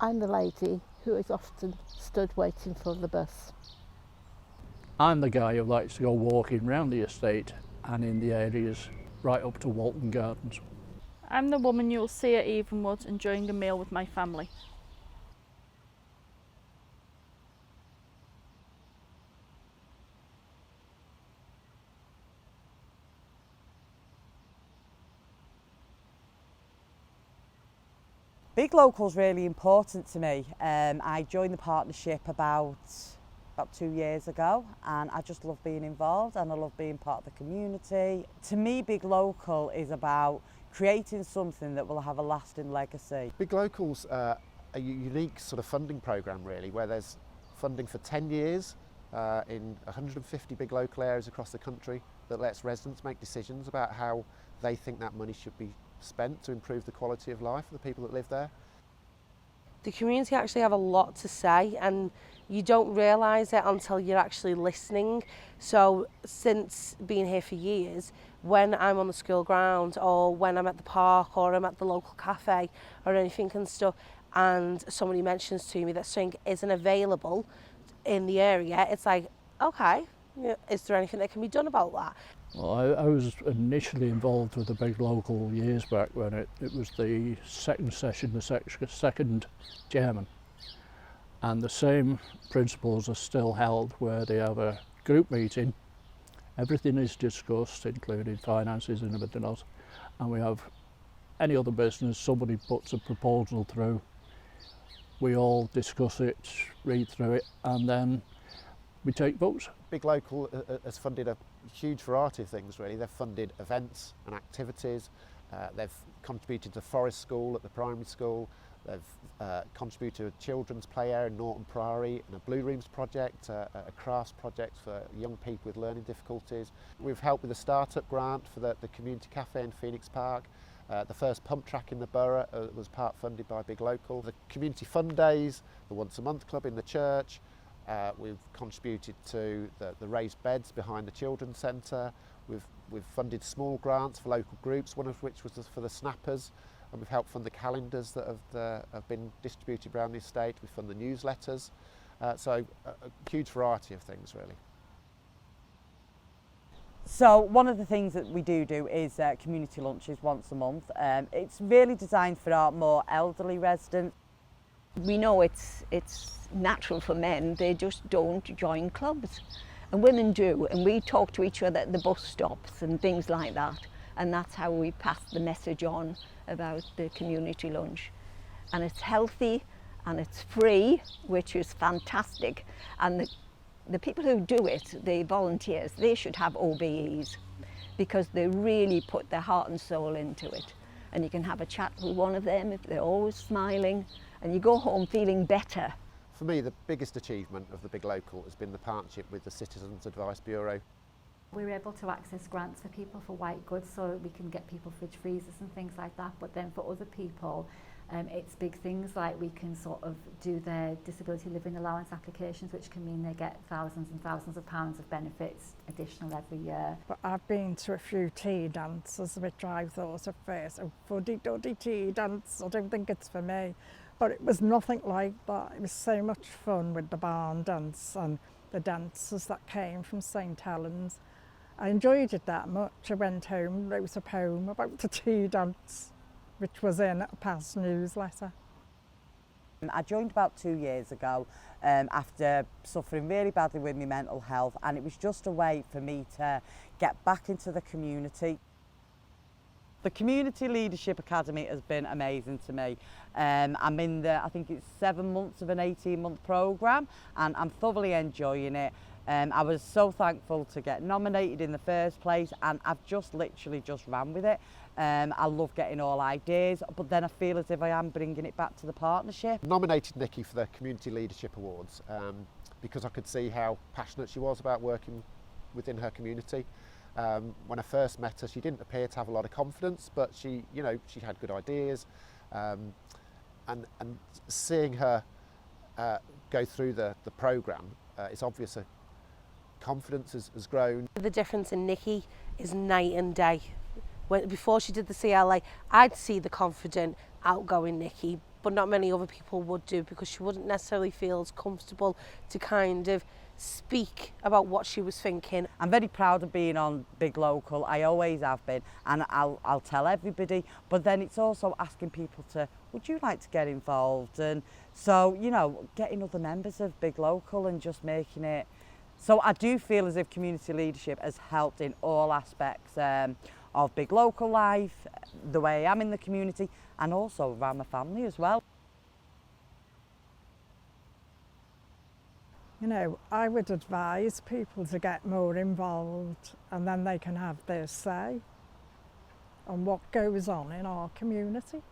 I'm the lady who is often stood waiting for the bus. I'm the guy who likes to go walking round the estate and in the areas right up to Walton Gardens. I'm the woman you'll see at Evenwood enjoying a meal with my family. Big Local is really important to me. I joined the partnership about 2 years ago, and I just love being involved and I love being part of the community. To me, Big Local is about creating something that will have a lasting legacy. Big Local's a unique sort of funding programme really, where there's funding for 10 years in 150 big local areas across the country that lets residents make decisions about how they think that money should be spent to improve the quality of life for the people that live there. The community actually have a lot to say, and you don't realise it until you're actually listening. So since being here for years, when I'm on the school ground or when I'm at the park or I'm at the local cafe or anything and stuff, and somebody mentions to me that something isn't available in the area, it's like, okay, is there anything that can be done about that? Well, I was initially involved with the Big Local years back when it was the second session, the second chairman. And the same principles are still held, where they have a group meeting, everything is discussed, including finances and everything else, and we have any other business, somebody puts a proposal through, we all discuss it, read through it, and then we take votes. Big Local has funded a huge variety of things really. They've funded events and activities, they've contributed to Forest School at the primary school, they've contributed to a children's play area in Norton Priory and a Blue Rooms project, a crafts project for young people with learning difficulties. We've helped with a start-up grant for the community cafe in Phoenix Park. The first pump track in the borough was part funded by Big Local. The community fun days, the once a month club in the church. We've contributed to the raised beds behind the children's centre. We've funded small grants for local groups, one of which was for the snappers, and we've helped fund the calendars that have been distributed around the estate. We fund the newsletters, so a huge variety of things really. So one of the things that we do is community lunches once a month. It's really designed for our more elderly residents. We know it's natural for men, they just don't join clubs. And women do, and we talk to each other at the bus stops and things like that. And that's how we pass the message on about the community lunch. And it's healthy and it's free, which is fantastic. And the people who do it, the volunteers, they should have OBEs because they really put their heart and soul into it. And you can have a chat with one of them if they're always smiling, and you go home feeling better. For me, the biggest achievement of the Big Local has been the partnership with the Citizens Advice Bureau. We're able to access grants for people for white goods, so we can get people fridge freezers and things like that. But then for other people, it's big things like we can sort of do their disability living allowance applications, which can mean they get thousands and thousands of pounds of benefits additional every year. But I've been to a few tea dances, which I thought at first, oh, fuddy-duddy tea dance, I don't think it's for me. But it was nothing like that. It was so much fun with the barn dance and the dancers that came from St Helens. I enjoyed it that much. I went home, wrote a poem about the tea dance, which was in a past newsletter. I joined about 2 years ago after suffering really badly with my mental health, and it was just a way for me to get back into the community. The Community Leadership Academy has been amazing to me. I'm in I think it's 7 months of an 18-month programme, and I'm thoroughly enjoying it. I was so thankful to get nominated in the first place, and I've literally ran with it. I love getting all ideas, but then I feel as if I am bringing it back to the partnership. Nominated Nikki for the Community Leadership Awards because I could see how passionate she was about working within her community. When I first met her, she didn't appear to have a lot of confidence, but she had good ideas, and seeing her go through the programme, it's obvious her confidence has grown. The difference in Nikki is night and day. Before she did the CLA, I'd see the confident, outgoing Nikki, but not many other people would do, because she wouldn't necessarily feel as comfortable to kind of speak about what she was thinking. I'm very proud of being on Big Local. I always have been, and I'll tell everybody. But then it's also asking people to, would you like to get involved? And so, you know, getting other members of Big Local and just making it. So I do feel as if community leadership has helped in all aspects of Big Local life, the way I am in the community, and also around my family as well. You know, I would advise people to get more involved, and then they can have their say on what goes on in our community.